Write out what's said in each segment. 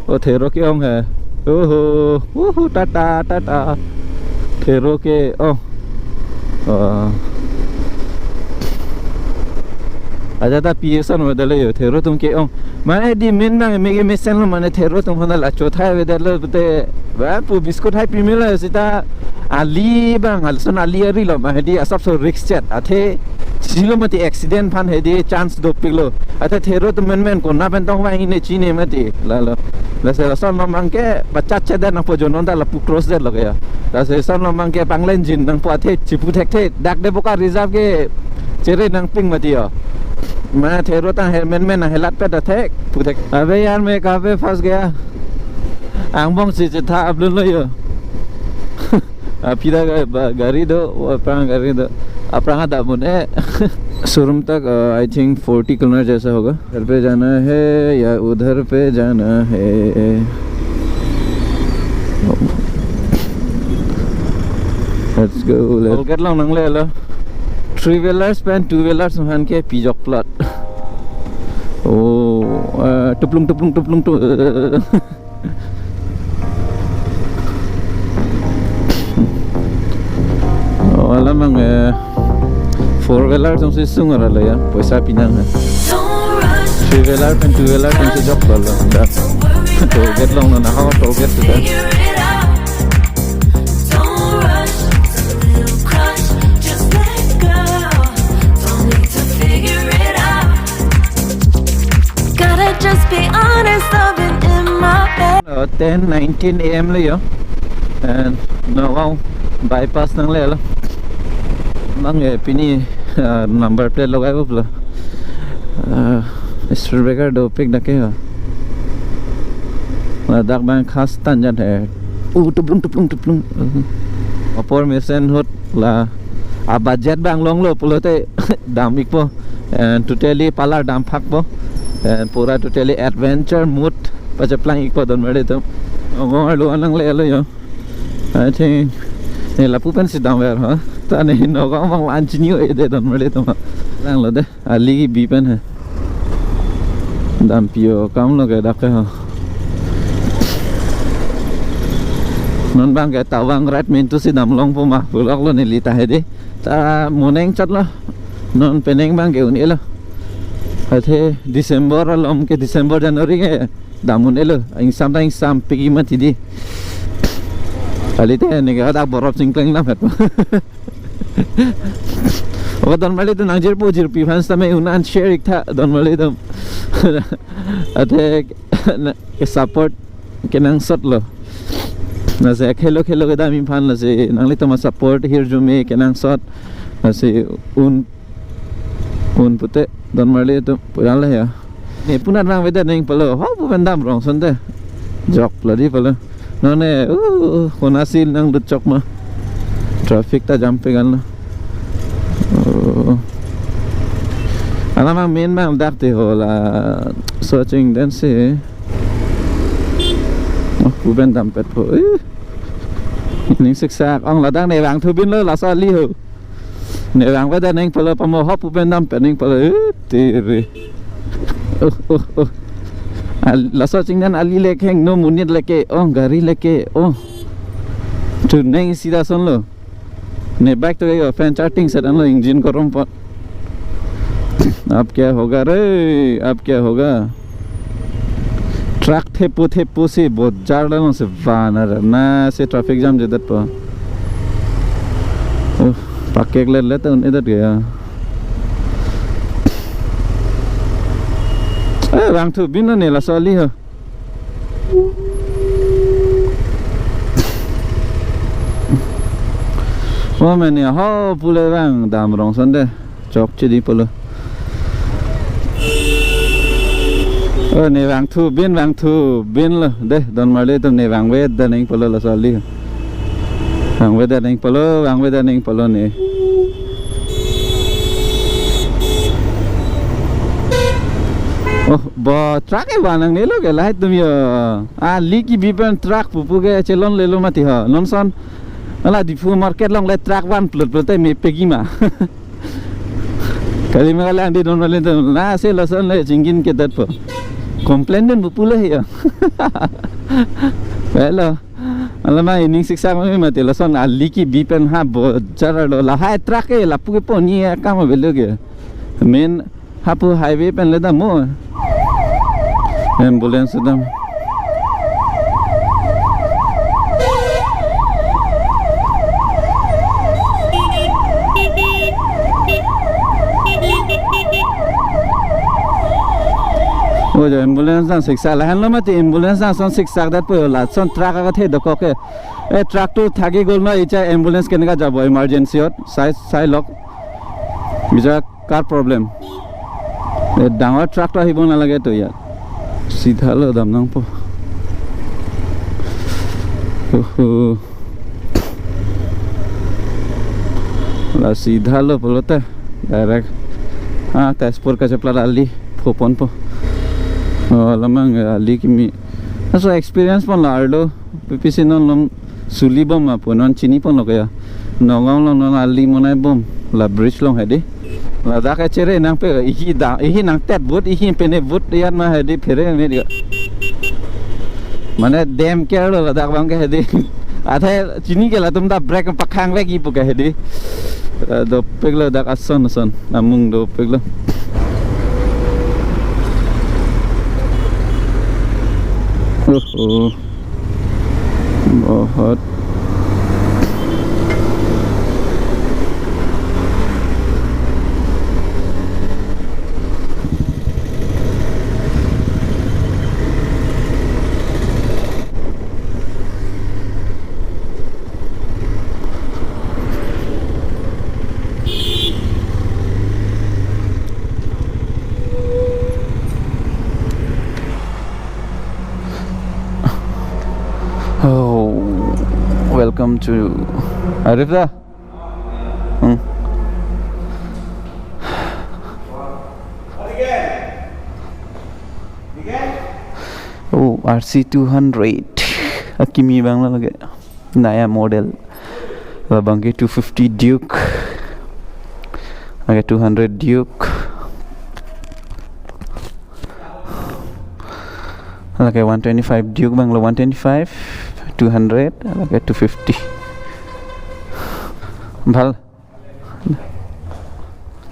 ओ थेरो के ओंग है ओहो टाटा टाटा थेरो के ओ aja ta piesan wedale yo thero tum ke ong mane di min na mege mesen lo mane thero tum hona la chotha wedale bute ba pu biskut hai primela sita ali bang alson ali ari lo ma hedi asap so risk chat athe silomati accident phan hedi chance do piglo athe thero tum men ko na ben tong wa ine chine mati la la se son no mangke bachat cheda na po jonon da la pu cross de lo ya la se son no mangke panglen jin nang po athe chipu thek the dak de boka reserve ke chere nang ping mati yo मैं ठहरो था helmet में ना हेलत पे थे पूछे अबे यार मैं कहाँ पे फंस गया आंगबोंग से था अब लो यो फिर गाड़ी दो अपना गाड़ी दो अपना दामुने शोरूम तक आई थिंक 40 किलोमीटर जैसा होगा इधर पे जाना है या उधर पे जाना है let's go let's get long नंग ले लो 3 wheelers and 2 wheelers han ke pijok plot oh tuplung tu wala mang 4 wheelers ang sisung ara la ya paisa pinang 3 wheelers and 2 wheelers ang sijok plot la to get long na how to get to that Just be honest, I've been in my bed. 10:19 AM le yo and Nagaon bypass nang le lo mang pini number plate logai bopla speed breaker do pick dake ha dak bang khas tan jan hai tuplung opor mesen hot la a budget bang long lo pulote dam ikpo and totally palar dam phak po and pura totally adventure mood pacha plan ikpo don made to ngor lo anang le lo yo I think ne la pu pen sit down where ha ta ne no ga mang lan chi new e de don made to lang lo de ali gi bi pen hai dam pio kam lo ke dak ha non bang ke tawang rat min tu si dam long po ma pulak lo ne li ta he de ta moneng chat lo non peneng bang ke uni lo अथे दिसंबर lump के दिसंबर जनवरी के दामुन yellow इंसाम साम piggy मत दी अलिते ने का दा बरफ singling ना fate ओ दन मले तो नाजिर पोजिर पी फंस तमे उनान शेयर एक था दन मले तो अथे के सपोर्ट के नंग सट लो ना से खेलो के दामी फान ल से नंगले तो सपोर्ट हिर जो में के नंग सट से un pute don mali tu pulang lah ya ni punat bang beda neng pelo ho bukan dam rong sonte jok lagi pelo no ne konasil nang lucok mah traffic ta jam pegan lah alamang main bang dak te ho la searching dan se bukan dam pet po ning siksak ong la dang ne bang thu bin lo la sa li ho ne bang beda neng pelo pamo hop bukan dam pet neng pelo tere la searching dan ali lek heng no munit leke gari leke tu neng sida son lo ne back to your fan charting set an lo engine ko rom pot अब क्या होगा रे अब क्या होगा truck थे से बहुत ज़्यादा से वानर ना से ट्रैफिक जाम जदत पर पक्के ले लेते उन इधर गया रंग तो बिना नेला साली हो वो मैंने हाँ पुले रंग दाम रंग संदे चौक चिड़ी पुले ne vang thu bin lo de don male tum ne vang ve da ning polo la sali vang ve da ning polo ne bo truck e banang ne lo ke lai tum yo li ki bi pen truck pupu ke chelon le lo mati ha non son ala di fu market long le truck van plot me pegi ma kali me lang di don male tum na se la son le jingin ke dat po Komplain din bupula ya. Hello. Alama ini siksa kami mati lason ali ki bipen ha bojar lo la hai truck e la pu po ni ka ma belo ge. Main hapu highway pen le da mo. Ambulance dam. Oh, the ambulance dan siksa la han lo mati ambulance dan son siksa dat po la son truck ka the do ko ke e truck to thagi gol na icha ambulance ken ka jabo emergency ot sai lok bija car problem e dangor truck to hibo na lage to ya sidha lo dam nang po la sidha lo polote direct ha Tezpur ka chapla ali phopon po lamang ali kimi so experience pon lardo ppc non lom suli bom aponon chini pon lokaya Nagaon non ali monai bom la bridge long hedi la da ka chere nang pe ihi nang tet bot ihi pene bot yan ma hedi phere me dia mane dam care la da bang ka hedi atha chini ke la tum da break pakhang le ki puka hedi do pegla da ason namung do pegla बहुत welcome to Arif da. Oh, RC200 Akimi bangla lage naya model bangke 250 Duke lage 200 Duke lage 125 Duke bangla 125 200 lage 250 bhal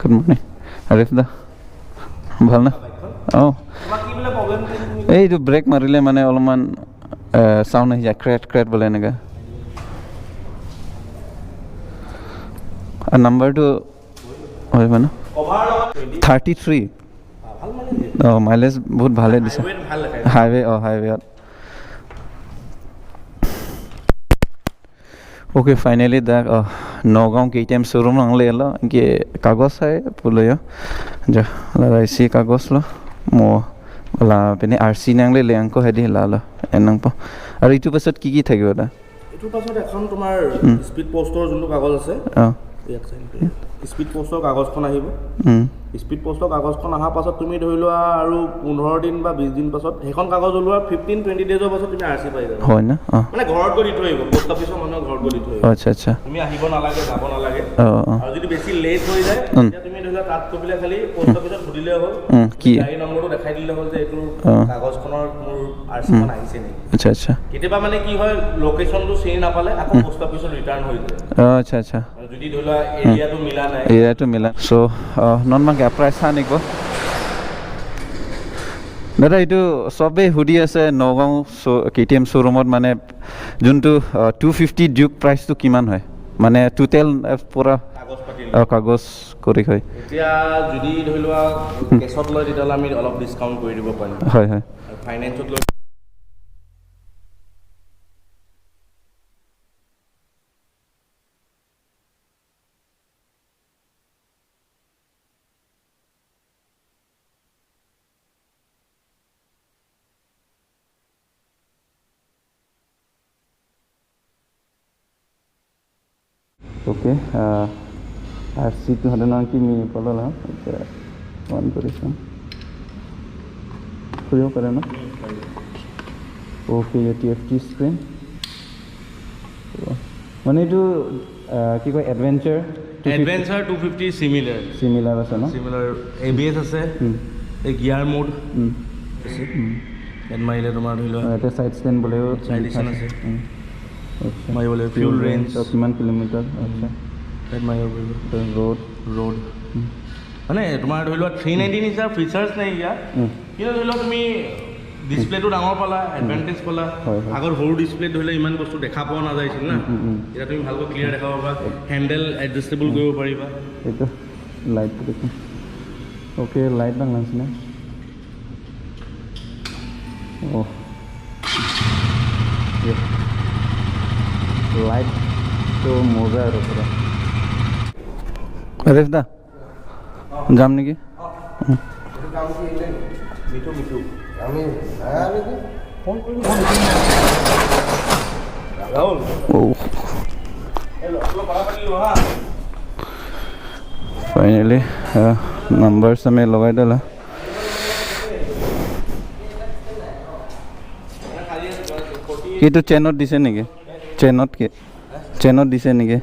good morning Arif da bhal na oh ei to brake marile mane olman sound hi ja crack bole naga a number to hoy mana 33 oh mileage bahut bhale dise highway okay finally the Nagaon KTM showroom nang le lo ke kagos hai puloyo ja la isi kagos lo mo la pene RC nang le angko hedi la lo enang po aru itu pasot ki thakibo da itu pasot এখন তোমাৰ speed পোস্টৰ যোনটো কাগজ আছে ইয়াত sign speed পোস্টৰ কাগজখন আহিব speed পোস্টৰ কাগজখন আহা পাছত তুমি ধৰি লোৱা আৰু 15 দিন বা 20 দিন পাছত হেখন কাগজ ওলোৱা 15-20 ডেজৰ পাছত তুমি আৰসি পাই যাবা হয় না মানে ঘৰত গৈ দি থৈ আহিব পোষ্ট অফিচৰ মানুহ ঘৰত গৈ দি থৈ আহিব আচ্ছা তুমি আহিব নালাগে যাব নালাগে আৰু যদি বেছি লেট হৈ যায় তেতিয়া তুমি ধৰি লোৱা তাত কবিলে খালি পোষ্ট অফিচত ঘুৰিলে হ'ল কি গাড়ী নম্বৰটো দেখাই দিলে হ'ল যে এইটো কাগজখনৰ মোৰ আৰসিখন আহিছে নে আচ্ছা কেতিয়াবা মানে কি হয় লোকেশনটো চেঞ্জ নাপালে আকৌ পোষ্ট অফিচত ৰিটাৰ্ণ হৈ যায় আচ্ছা যদি ধৰি লোৱা এৰিয়াটো মিলা সো নন প্ৰাইচ আনিব দাদা এইটো সবে হুডি আছে নগাঁও KTM শ্ব'ৰুমত মানে যোনটো 250 ডিউক প্ৰাইচটো কিমান হয় মানে টোটেল পুৰা কাগজ কৰি হয় এতিয়া যদি ধৰি লোৱা কেছত লয় তেতিয়াহ'লে আমি অলপ ডিছকাউণ্ট কৰি দিব পাৰিম হয় ফাইনেন্সত লৈ okay RC200 nang ki mi pala on korisan khulio kare na okay ye TFT screen mane to ki koi adventure 250 similar ase na similar ABS ase a gear mode আছে ইয়াত মাৰিলে তোমাৰ ধৰি লোৱা এটা সাইড স্ট্যান্ড বলেও side stand আছে আচ্ছা মাৰিবলৈ ফিউল ৰেঞ্জ কিমান কিলোমিটাৰ আচ্ছা ইয়াত মাৰিব পাৰিব ৰোড মানে তোমাৰ ধৰি লোৱা 390 নিচিনা ফিচাৰ্ছ নাই ইয়াত কিন্তু ধৰি লোৱা তুমি ডিছপ্লেটো ডাঙৰ পালা এডভান্টেজ পালা আগৰ সৰু ডিছপ্লেত ধৰি লোৱা ইমান বস্তু দেখা পোৱা নাযাইছিল না এতিয়া তুমি ভালকৈ ক্লিয়াৰ দেখা পাবা হেণ্ডেল এডজাষ্টেবল কৰিব পাৰিবা এইটো লাইটটো দেখোন ওকে লাইট দাং লাঞ্চনে Oh, yeah. Light to moza hai pura. Arif da. Jam niki? Mithu আমি আয়া নাকি ফোন কৰি ৰাহুল Oh. হেল্ল অলপ কথা পাতিলো হা Finally, numbers हमें लगाई डाला. ये तो चैनल दिसे नहीं के चैनल दिसे नहीं के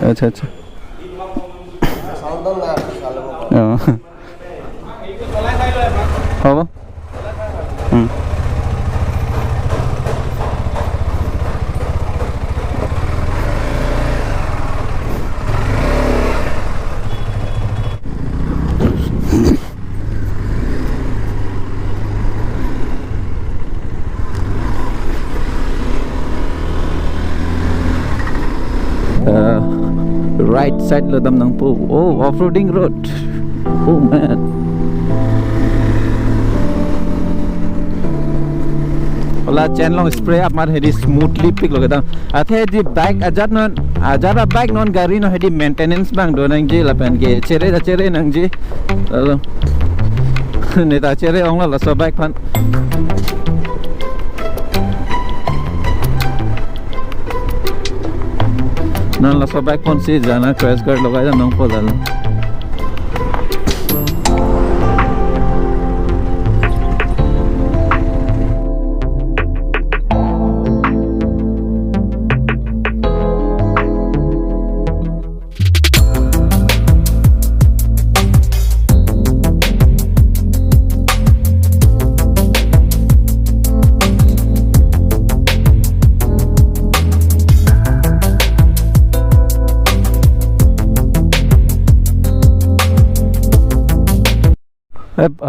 अच्छा अच्छा সাউন্ড না চালে হ'ব right side lo dam nang po oh off-roading road oh man ola chain long spray up mar hedi smoothly pick lo gadam athe di bike ajara bike non gari no hedi maintenance bang do nang je la pen ke chere nang je lo ne ta chere ong la so bike phan nan la so bike pon si jana crash guard logai da nang po dal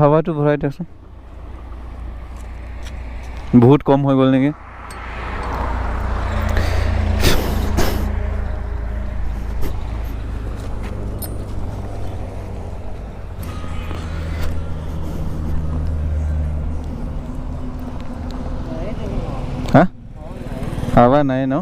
হাৱাটো ভৰাই দিয়কচোন বহুত কম হৈ গ'ল নেকি হা হাৱা নাই ন